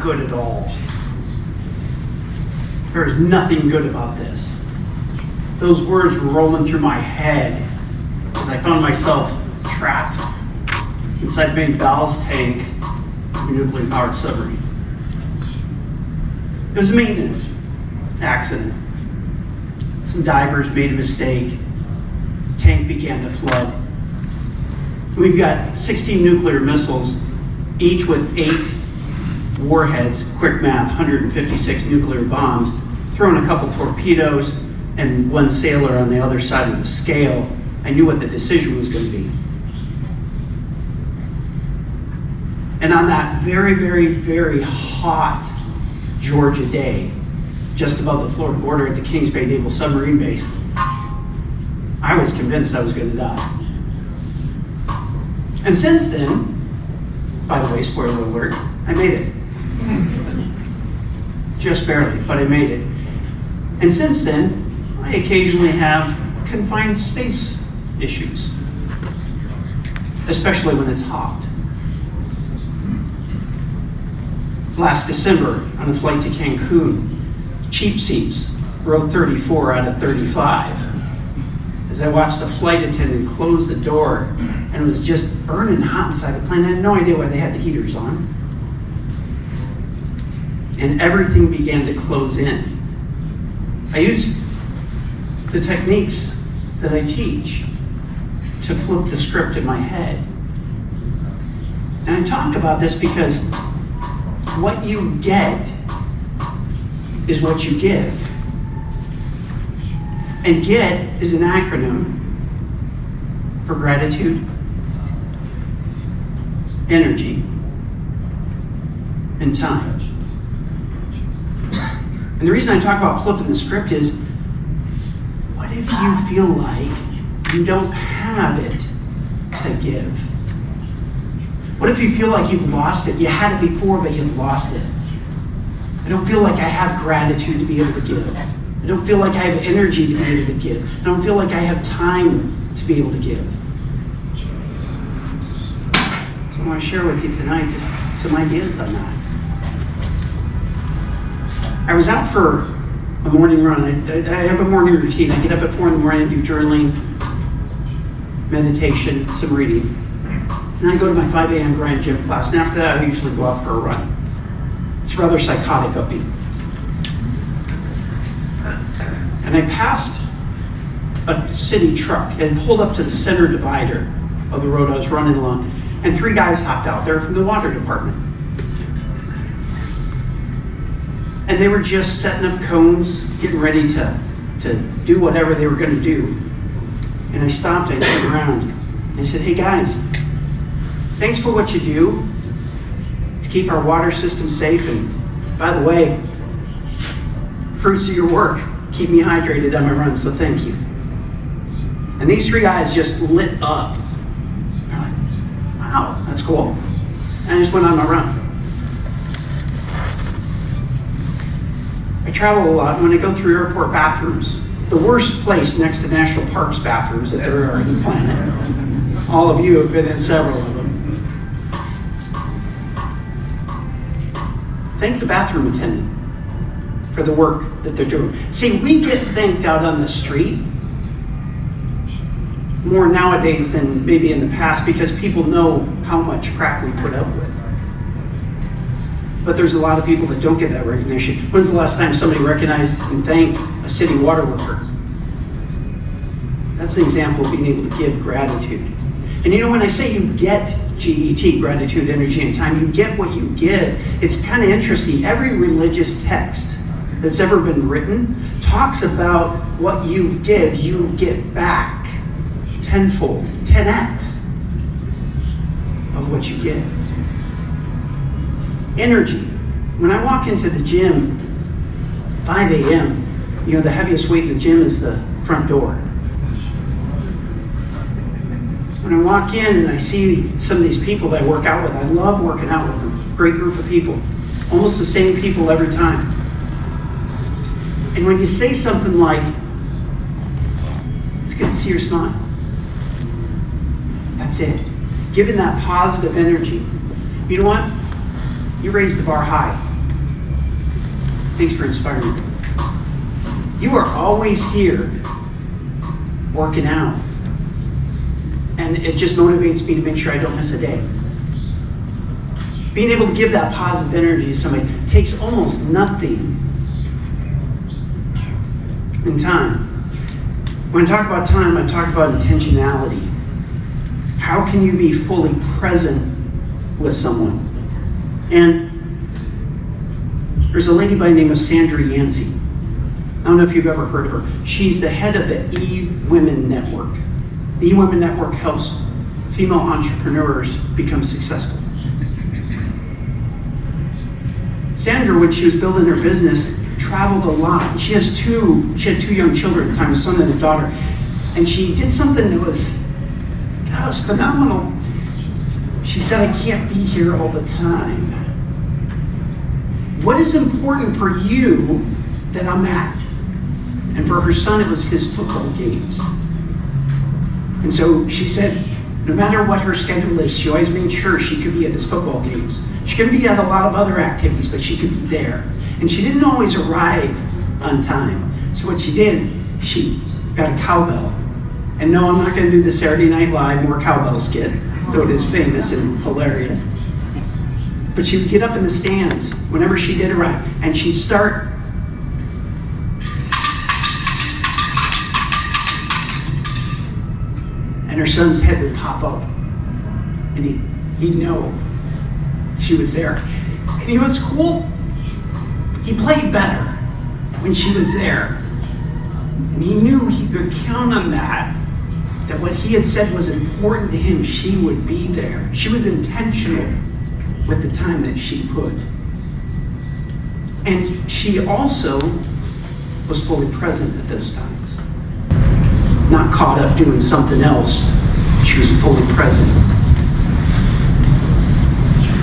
good at all. There is nothing good about this. Those words were rolling through my head as I found myself trapped inside Maine Bowell's tank of a nuclear-powered submarine. It was a maintenance accident. Some divers made a mistake. The tank began to flood. We've got 16 nuclear missiles, each with 8 warheads, quick math, 156 nuclear bombs, throwing a couple torpedoes and 1 sailor on the other side of the scale. I knew what the decision was going to be. And on that very, very, very hot Georgia day, just above the Florida border at the Kings Bay Naval Submarine Base, I was convinced I was going to die. And since then, by the way, spoiler alert, I made it. Just barely, but I made it. And since then, I occasionally have confined space issues, especially when it's hot. Last December, on a flight to Cancun, cheap seats, row 34 out of 35. As I watched the flight attendant close the door, and it was just burning hot inside the plane. I had no idea why they had the heaters on. And everything began to close in. I used the techniques that I teach to flip the script in my head. And I talk about this because what you get is what you give. And GET is an acronym for gratitude, energy, and time. And the reason I talk about flipping the script is, what if you feel like you don't have it to give? What if you feel like you've lost it? You had it before, but you've lost it. I don't feel like I have gratitude to be able to give. I don't feel like I have energy to be able to give. I don't feel like I have time to be able to give. So I want to share with you tonight just some ideas on that. I was out for a morning run. I have a morning routine. I get up at 4 in the morning, do journaling, meditation, some reading. And I go to my 5 a.m. grind gym class. And after that, I usually go out for a run. It's rather psychotic of me. And I passed a city truck and pulled up to the center divider of the road I was running along. And 3 guys hopped out there from the water department. And they were just setting up cones, getting ready to do whatever they were going to do. And I stopped, I turned around, and I said, hey guys, thanks for what you do to keep our water system safe. And by the way, fruits of your work keep me hydrated on my run, so thank you. And these 3 guys just lit up. They're like, wow, that's cool. And I just went on my run. I travel a lot, and when I go through airport bathrooms, the worst place next to national parks bathrooms that there are on the planet. All of you have been in several of them. Thank the bathroom attendant for the work that they're doing. See, we get thanked out on the street more nowadays than maybe in the past because people know how much crap we put up with. But there's a lot of people that don't get that recognition. When's the last time somebody recognized and thanked a city water worker? That's an example of being able to give gratitude. And you know, when I say you get GET, gratitude, energy, and time, you get what you give. It's kind of interesting. Every religious text that's ever been written talks about what you give, you get back tenfold, 10x of what you give. Energy. When I walk into the gym, 5 a.m., you know, the heaviest weight in the gym is the front door. When I walk in and I see some of these people that I work out with, I love working out with them. Great group of people. Almost the same people every time. And when you say something like, it's good to see your smile. That's it. Giving that positive energy. You know what? You raise the bar high. Thanks for inspiring me. You are always here working out. And it just motivates me to make sure I don't miss a day. Being able to give that positive energy to somebody takes almost nothing in time. When I talk about time, I talk about intentionality. How can you be fully present with someone? And there's a lady by the name of Sandra Yancey. I don't know if you've ever heard of her. She's the head of the E-Women Network. The E-Women Network helps female entrepreneurs become successful. Sandra, when she was building her business, traveled a lot. She had two young children at the time, a son and a daughter. And she did something that was phenomenal. She said, I can't be here all the time. What is important for you that I'm at? And for her son, it was his football games. And so she said, no matter what her schedule is, she always made sure she could be at his football games. She couldn't be at a lot of other activities, but she could be there. And she didn't always arrive on time. So what she did, she got a cowbell. And no, I'm not going to do the Saturday Night Live more cowbell skit, though it is famous and hilarious. But she would get up in the stands whenever she did arrive, and she'd start and her son's head would pop up, and he'd know she was there. And you know what's cool? He played better when she was there. And he knew he could count on that what he had said was important to him, she would be there. She was intentional with the time that she put. And she also was fully present at those times. Not caught up doing something else. She was fully present.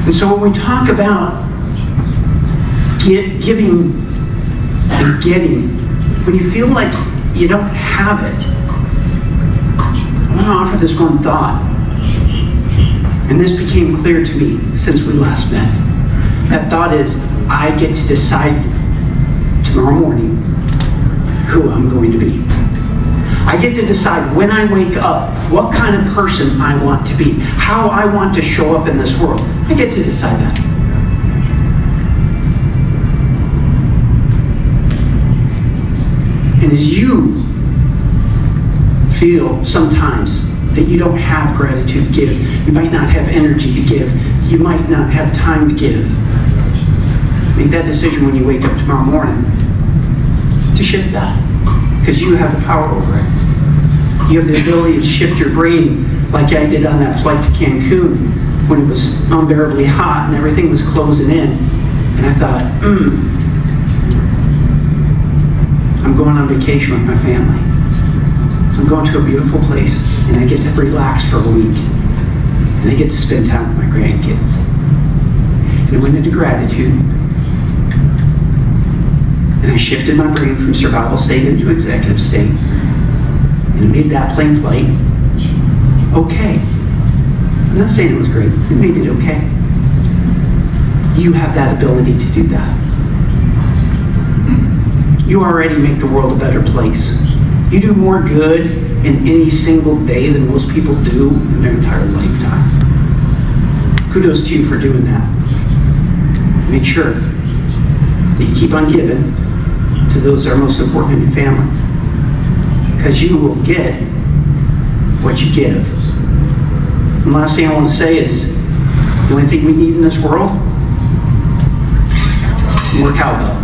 And so when we talk about giving and getting, when you feel like you don't have it, I want to offer this one thought. And this became clear to me since we last met. That thought is, I get to decide tomorrow morning who I'm going to be. I get to decide when I wake up what kind of person I want to be, how I want to show up in this world. I get to decide that. And as you feel sometimes that you don't have gratitude to give, you might not have energy to give, you might not have time to give, make that decision when you wake up tomorrow morning to shift that, because you have the power over it. You have the ability to shift your brain like I did on that flight to Cancun when it was unbearably hot and everything was closing in. And I thought, I'm going on vacation with my family. I'm going to a beautiful place and I get to relax for a week. And I get to spend time with my grandkids. And I went into gratitude. And I shifted my brain from survival state into executive state. And it made that plane flight okay. I'm not saying it was great. It made it okay. You have that ability to do that. You already make the world a better place. You do more good in any single day than most people do in their entire lifetime. Kudos to you for doing that. Make sure that you keep on giving to those that are most important in your family, because you will get what you give. And the last thing I want to say is, the only thing we need in this world, more cowbell.